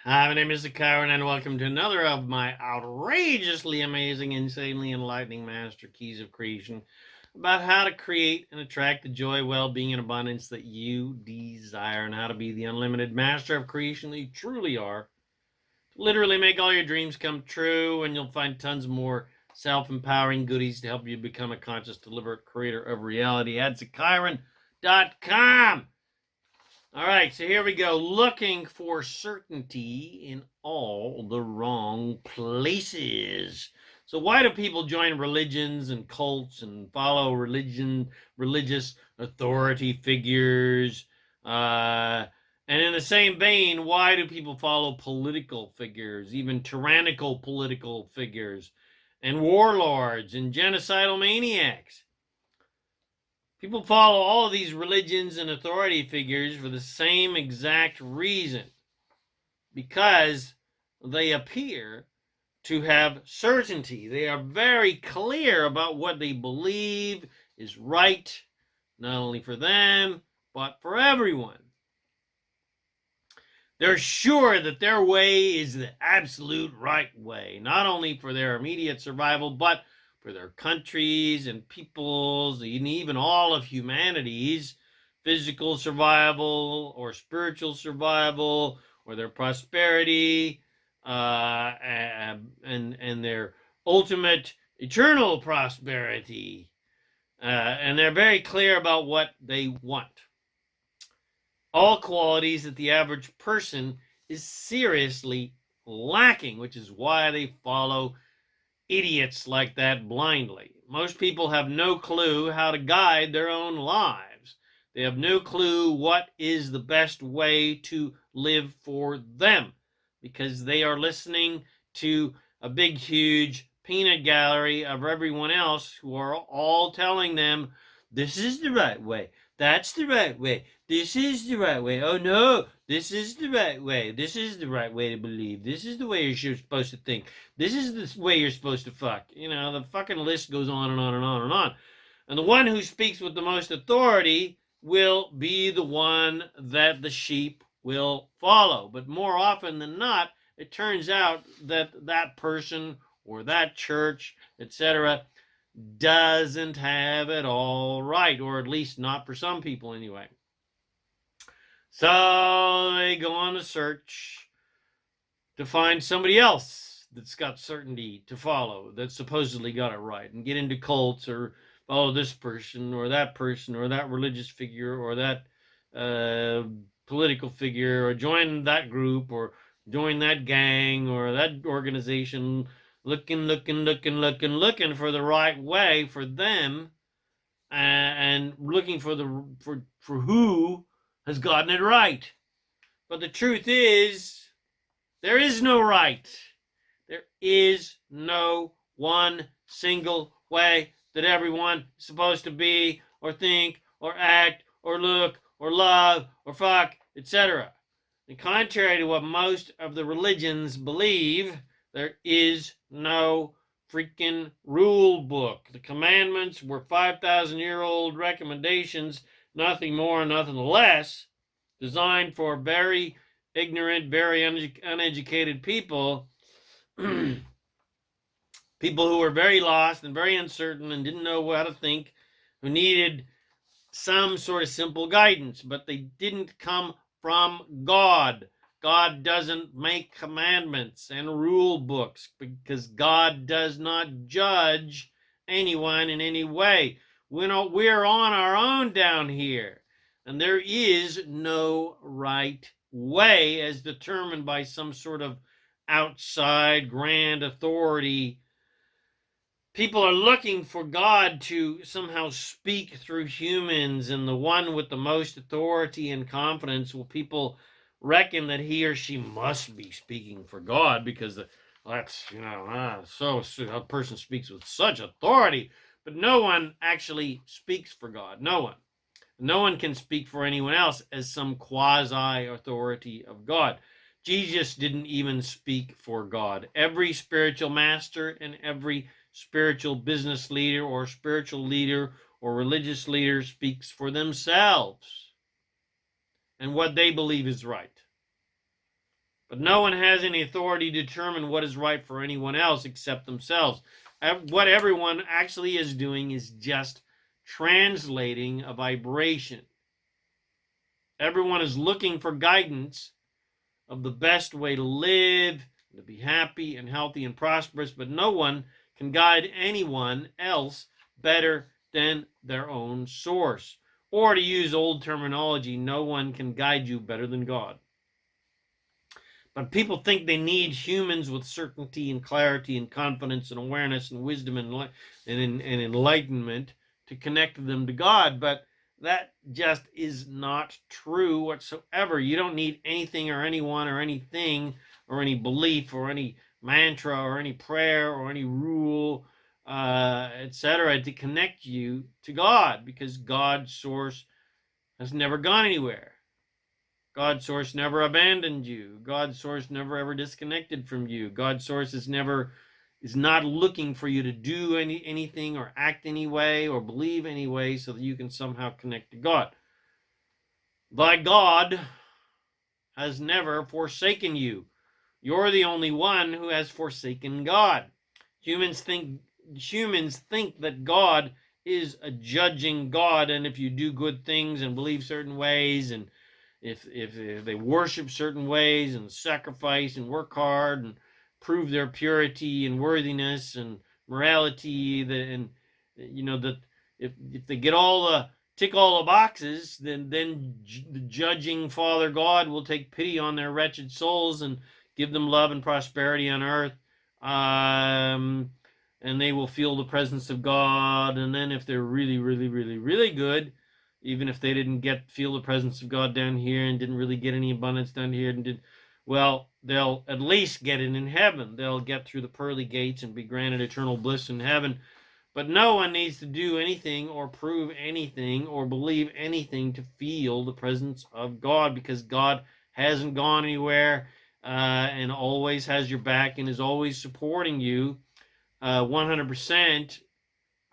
Hi, my name is ZaKaiRan, and welcome to another of my outrageously amazing, insanely enlightening master keys of creation about how to create and attract the joy, well-being, and abundance that you desire, and how to be the unlimited master of creation that you truly are. To literally make all your dreams come true, and you'll find tons more self-empowering goodies to help you become a conscious, deliberate creator of reality at ZaKaiRan.com. All right, so here we go. Looking for certainty in all the wrong places. So why do people join religions and cults and follow religious authority figures? And in the same vein, why do people follow political figures, even tyrannical political figures, and warlords and genocidal maniacs? People follow all of these religions and authority figures for the same exact reason, because they appear to have certainty. They are very clear about what they believe is right, not only for them, but for everyone. They're sure that their way is the absolute right way, not only for their immediate survival, but for their countries and peoples, and even all of humanity's physical survival or spiritual survival or their prosperity and their ultimate eternal prosperity. And they're very clear about what they want. All qualities that the average person is seriously lacking, which is why they follow idiots like that blindly. Most people have no clue how to guide their own lives. They have no clue what is the best way to live for them, because they are listening to a big, huge peanut gallery of everyone else who are all telling them, this is the right way. That's the right way. This is the right way. Oh no, this is the right way. This is the right way to believe. This is the way you're supposed to think. This is the way you're supposed to fuck. You know, the fucking list goes on and on and on and on. And the one who speaks with the most authority will be the one that the sheep will follow. But more often than not, it turns out that that person or that church, etc., doesn't have it all right, or at least not for some people anyway. So they go on a search to find somebody else that's got certainty to follow, that supposedly got it right, and get into cults or follow this person or that religious figure or that political figure, or join that group or join that gang or that organization, looking for the right way for them, and looking for who has gotten it right. But the truth is, there is no right. There is no one single way that everyone is supposed to be or think or act or look or love or fuck, etc. And contrary to what most of the religions believe, there is no freaking rule book. The commandments were 5,000-year-old recommendations, nothing more, nothing less, designed for very ignorant, very uneducated people, people who were very lost and very uncertain and didn't know how to think, who needed some sort of simple guidance, but they didn't come from God. God doesn't make commandments and rule books, because God does not judge anyone in any way. We're on our own down here, and there is no right way as determined by some sort of outside grand authority. People are looking for God to somehow speak through humans, and the one with the most authority and confidence, will people reckon that he or she must be speaking for God, because that's, so a person speaks with such authority. But no one actually speaks for God. No one. No one can speak for anyone else as some quasi authority of God. Jesus didn't even speak for God. Every spiritual master and every spiritual business leader or spiritual leader or religious leader speaks for themselves and what they believe is right. But no one has any authority to determine what is right for anyone else except themselves. What everyone actually is doing is just translating a vibration. Everyone is looking for guidance of the best way to live, to be happy and healthy and prosperous, but no one can guide anyone else better than their own source. Or to use old terminology, no one can guide you better than God. But people think they need humans with certainty and clarity and confidence and awareness and wisdom and enlightenment to connect them to God. But that just is not true whatsoever. You don't need anything or anyone or anything or any belief or any mantra or any prayer or any rule, etc., to connect you to God, because God's source has never gone anywhere. God's source never abandoned you. God's source never ever disconnected from you. God's source is not looking for you to do anything or act any way or believe any way so that you can somehow connect to God. Thy God has never forsaken you. You're the only one who has forsaken God. Humans think that God is a judging God, and if you do good things and believe certain ways, and if they worship certain ways and sacrifice and work hard and prove their purity and worthiness and morality, that if they get tick all the boxes, then the judging Father God will take pity on their wretched souls and give them love and prosperity on earth, and they will feel the presence of God. And then if they're really, really, really, really good, even if they didn't feel the presence of God down here and didn't really get any abundance down here, they'll at least get it in heaven. They'll get through the pearly gates and be granted eternal bliss in heaven. But no one needs to do anything or prove anything or believe anything to feel the presence of God, because God hasn't gone anywhere, and always has your back and is always supporting you 100%.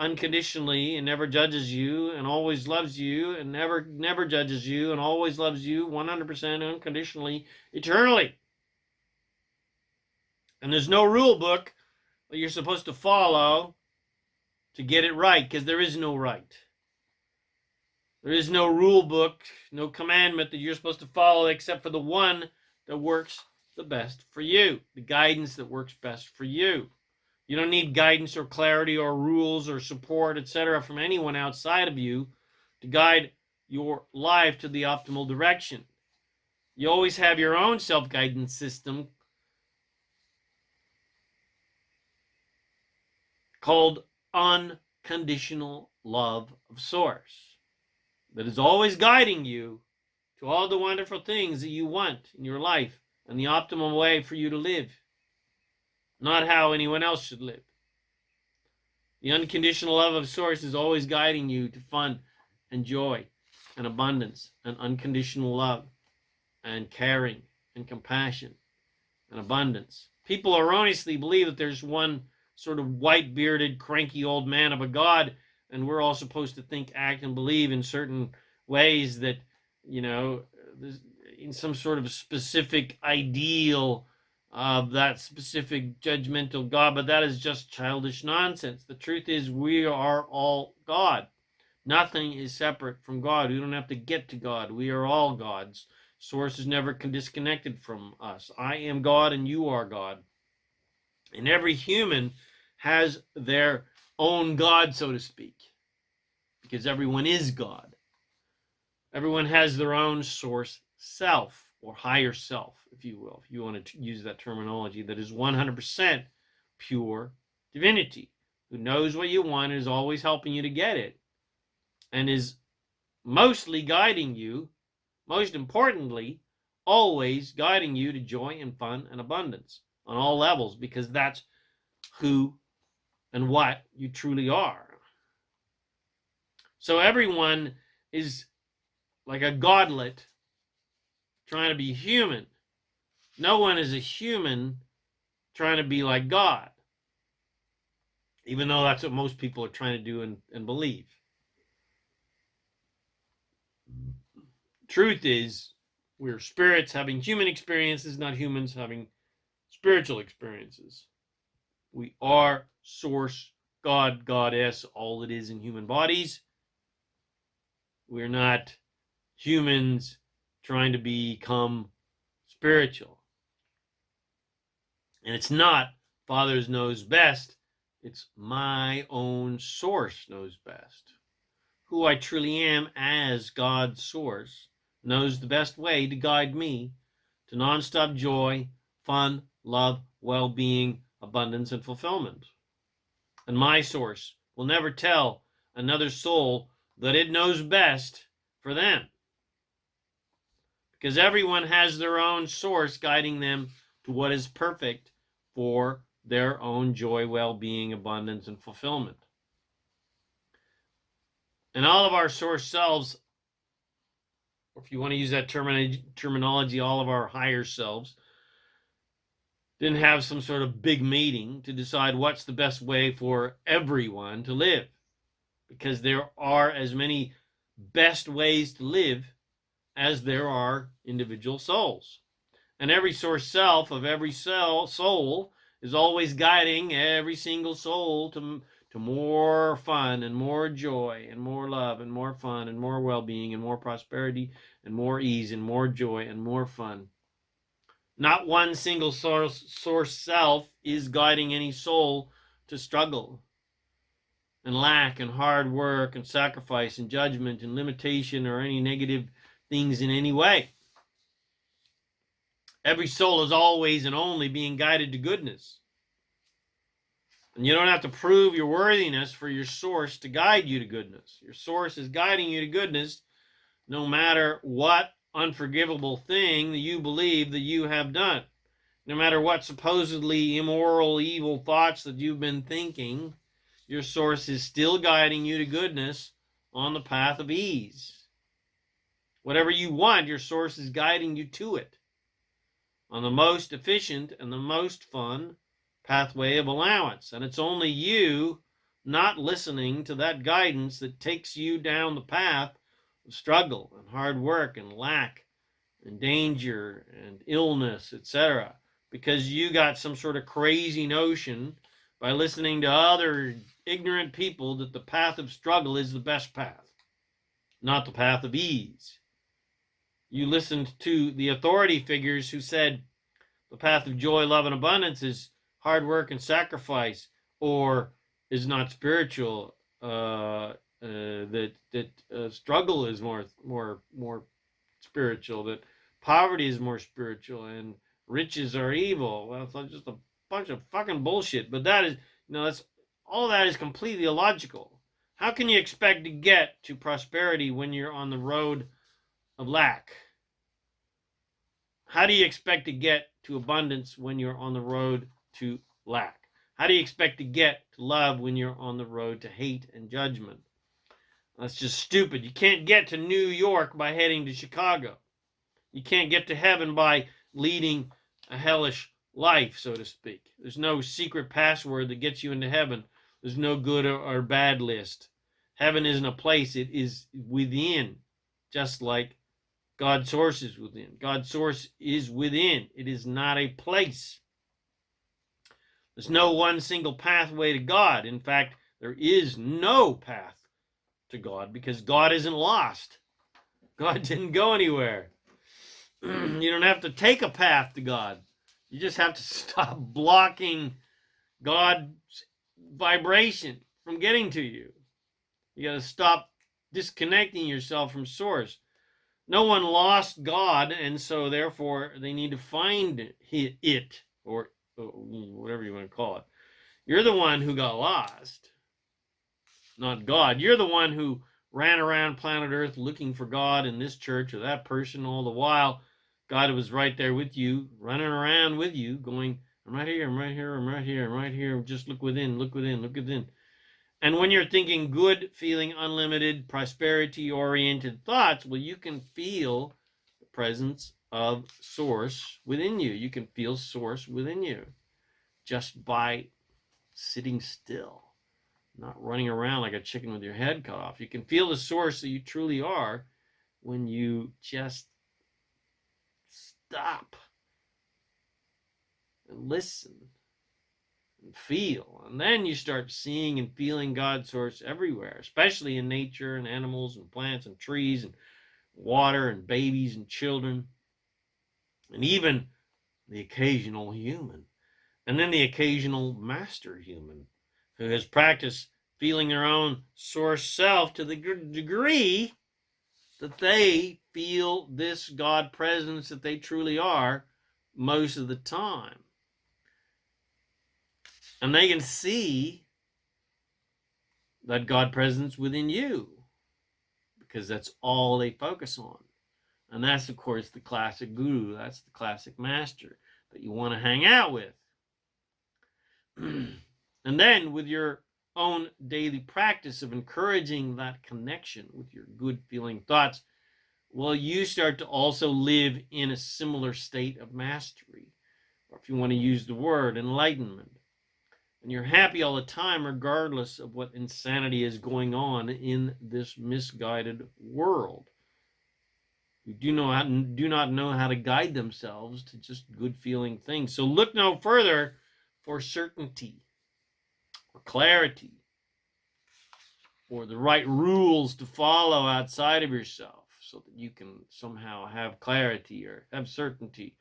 Unconditionally, and never judges you, and always loves you, and never judges you, and always loves you 100% unconditionally, eternally. And there's no rule book that you're supposed to follow to get it right, because there is no right. There is no rule book, no commandment that you're supposed to follow except for the one that works the best for you, the guidance that works best for you. You don't need guidance or clarity or rules or support, etc., from anyone outside of you to guide your life to the optimal direction. You always have your own self-guidance system called unconditional love of Source that is always guiding you to all the wonderful things that you want in your life and the optimal way for you to live, not how anyone else should live. The unconditional love of Source is always guiding you to fun and joy and abundance and unconditional love and caring and compassion and abundance. People erroneously believe that there's one sort of white-bearded, cranky old man of a God, and we're all supposed to think, act, and believe in certain ways that, in some sort of specific ideal of that specific judgmental God, but that is just childish nonsense. The truth is, we are all God. Nothing is separate from God. We don't have to get to God. We are all gods. Source is never disconnected from us. I am God and you are God. And every human has their own God, so to speak, because everyone is God. Everyone has their own source self, or higher self, if you will, if you want to use that terminology, that is 100% pure divinity, who knows what you want and is always helping you to get it, and is mostly guiding you, most importantly, always guiding you to joy and fun and abundance on all levels, because that's who and what you truly are. So everyone is like a godlet trying to be human. No one is a human trying to be like God, even though that's what most people are trying to do and believe. Truth is, We're spirits having human experiences, not humans having spiritual experiences. We are source, God, goddess, all it is in human bodies. We're not humans trying to become spiritual. And it's not Father knows best. It's my own source knows best. Who I truly am as God's source knows the best way to guide me to nonstop joy, fun, love, well-being, abundance, and fulfillment. And my source will never tell another soul that it knows best for them, because everyone has their own source guiding them to what is perfect for their own joy, well-being, abundance, and fulfillment. And all of our source selves, or if you want to use that terminology, all of our higher selves, didn't have some sort of big meeting to decide what's the best way for everyone to live, because there are as many best ways to live as there are individual souls. And every source self of every soul is always guiding every single soul to more fun and more joy and more love and more fun and more well-being and more prosperity and more ease and more joy and more fun. Not one single source self is guiding any soul to struggle and lack and hard work and sacrifice and judgment and limitation or any negative things in any way. Every soul is always and only being guided to goodness. And you don't have to prove your worthiness for your source to guide you to goodness. Your source is guiding you to goodness no matter what unforgivable thing that you believe that you have done. No matter what supposedly immoral, evil thoughts that you've been thinking, your source is still guiding you to goodness on the path of ease. Whatever you want, your source is guiding you to it on the most efficient and the most fun pathway of allowance. And it's only you not listening to that guidance that takes you down the path of struggle and hard work and lack and danger and illness, etc. Because you got some sort of crazy notion by listening to other ignorant people that the path of struggle is the best path, not the path of ease. You listened to the authority figures who said the path of joy, love, and abundance is hard work and sacrifice, or is not spiritual. That struggle is more spiritual. That poverty is more spiritual, and riches are evil. Well, it's just a bunch of fucking bullshit. But that is, that's all. That is completely illogical. How can you expect to get to prosperity when you're on the road of lack? How do you expect to get to abundance when you're on the road to lack? How do you expect to get to love when you're on the road to hate and judgment? That's just stupid. You can't get to New York by heading to Chicago. You can't get to heaven by leading a hellish life, so to speak. There's no secret password that gets you into heaven. There's no good or bad list. Heaven isn't a place. It is within, just like God's source is within. God's source is within. It is not a place. There's no one single pathway to God. In fact, there is no path to God because God isn't lost. God didn't go anywhere. You don't have to take a path to God. You just have to stop blocking God's vibration from getting to you. You got to stop disconnecting yourself from source. No one lost God, and so therefore they need to find it, or whatever you want to call it. You're the one who got lost, not God. You're the one who ran around planet Earth looking for God in this church or that person, all the while God was right there with you, running around with you, going, I'm right here, I'm right here, I'm right here, I'm right here. Just look within, look within, look within. And when you're thinking good, feeling unlimited, prosperity-oriented thoughts, well, you can feel the presence of source within you. You can feel source within you just by sitting still, not running around like a chicken with your head cut off. You can feel the source that you truly are when you just stop and listen and feel. And then you start seeing and feeling God's source everywhere, especially in nature and animals and plants and trees and water and babies and children and even the occasional human. And then the occasional master human who has practiced feeling their own source self to the degree that they feel this God presence that they truly are most of the time. And they can see that God presence within you because that's all they focus on. And that's, of course, the classic guru. That's the classic master that you want to hang out with. And then with your own daily practice of encouraging that connection with your good feeling thoughts, well, you start to also live in a similar state of mastery, or if you want to use the word, enlightenment. And you're happy all the time, regardless of what insanity is going on in this misguided world. Who do not know how to guide themselves to just good feeling things. So look no further for certainty or clarity or the right rules to follow outside of yourself so that you can somehow have clarity or have certainty.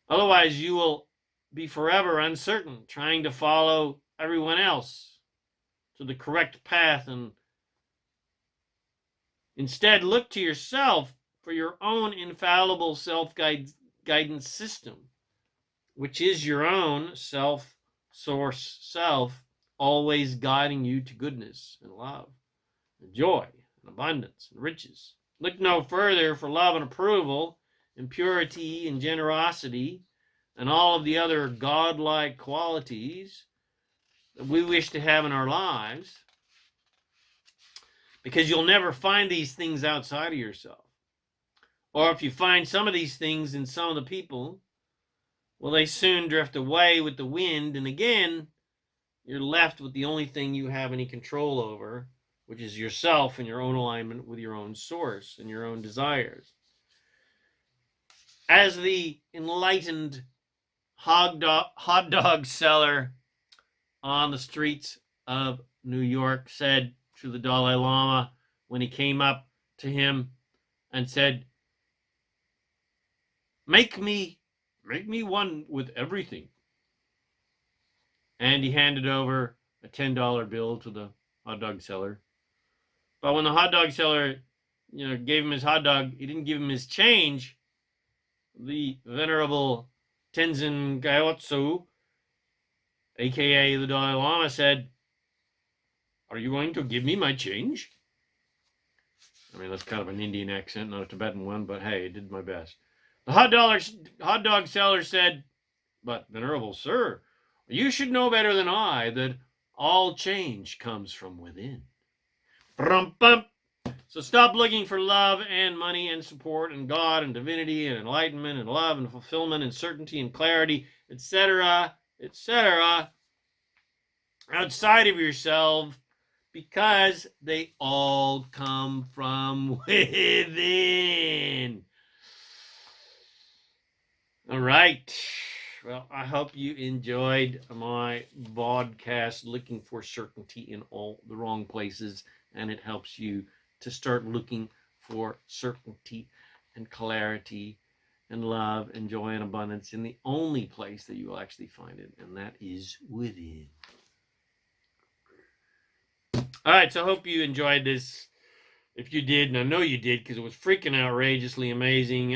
Otherwise, you will be forever uncertain, trying to follow everyone else to the correct path, and instead look to yourself for your own infallible self-guidance system, which is your own self-source self, always guiding you to goodness and love and joy and abundance and riches. Look no further for love and approval and purity and generosity and all of the other godlike qualities that we wish to have in our lives, because you'll never find these things outside of yourself. Or if you find some of these things in some of the people, well, they soon drift away with the wind, and again, you're left with the only thing you have any control over, which is yourself and your own alignment with your own source and your own desires. As the enlightened hot dog seller on the streets of New York said to the Dalai Lama when he came up to him and said, make me one with everything. And he handed over a $10 bill to the hot dog seller. But when the hot dog seller, gave him his hot dog, he didn't give him his change. The venerable Tenzin Gyatso, aka the Dalai Lama, said, are you going to give me my change? I mean, that's kind of an Indian accent, not a Tibetan one, but hey, I did my best. The hot dog seller said, but venerable sir, you should know better than I that all change comes from within. Brum-bum. So stop looking for love and money and support and God and divinity and enlightenment and love and fulfillment and certainty and clarity, etc., etc., outside of yourself, because they all come from within. All right. Well, I hope you enjoyed my podcast, Looking for Certainty in All the Wrong Places, and it helps you to start looking for certainty and clarity and love and joy and abundance in the only place that you will actually find it, and that is within. All right, so I hope you enjoyed this. If you did, and I know you did because it was freaking outrageously amazing,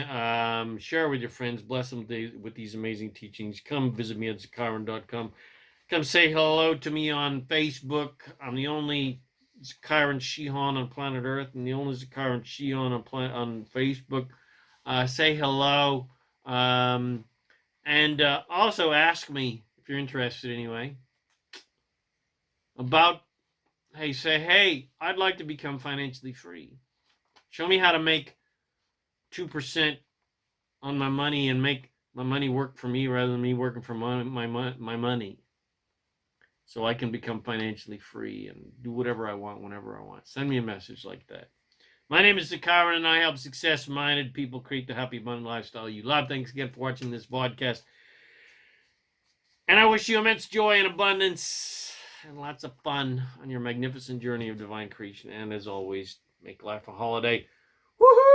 share with your friends. Bless them with these amazing teachings. Come visit me at ZaKaiRan.com. Come say hello to me on Facebook. I'm the only ZaKaiRan Shihan on planet Earth and the only ZaKaiRan Shihan on Facebook. Say hello. And also ask me, if you're interested anyway, about, hey, I'd like to become financially free. Show me how to make 2% on my money and make my money work for me rather than me working for my money. So I can become financially free and do whatever I want whenever I want. Send me a message like that. My name is ZaKaiRan, and I help success-minded people create the happy, abundant lifestyle you love. Thanks again for watching this podcast. And I wish you immense joy and abundance and lots of fun on your magnificent journey of divine creation. And as always, make life a holiday. Woohoo!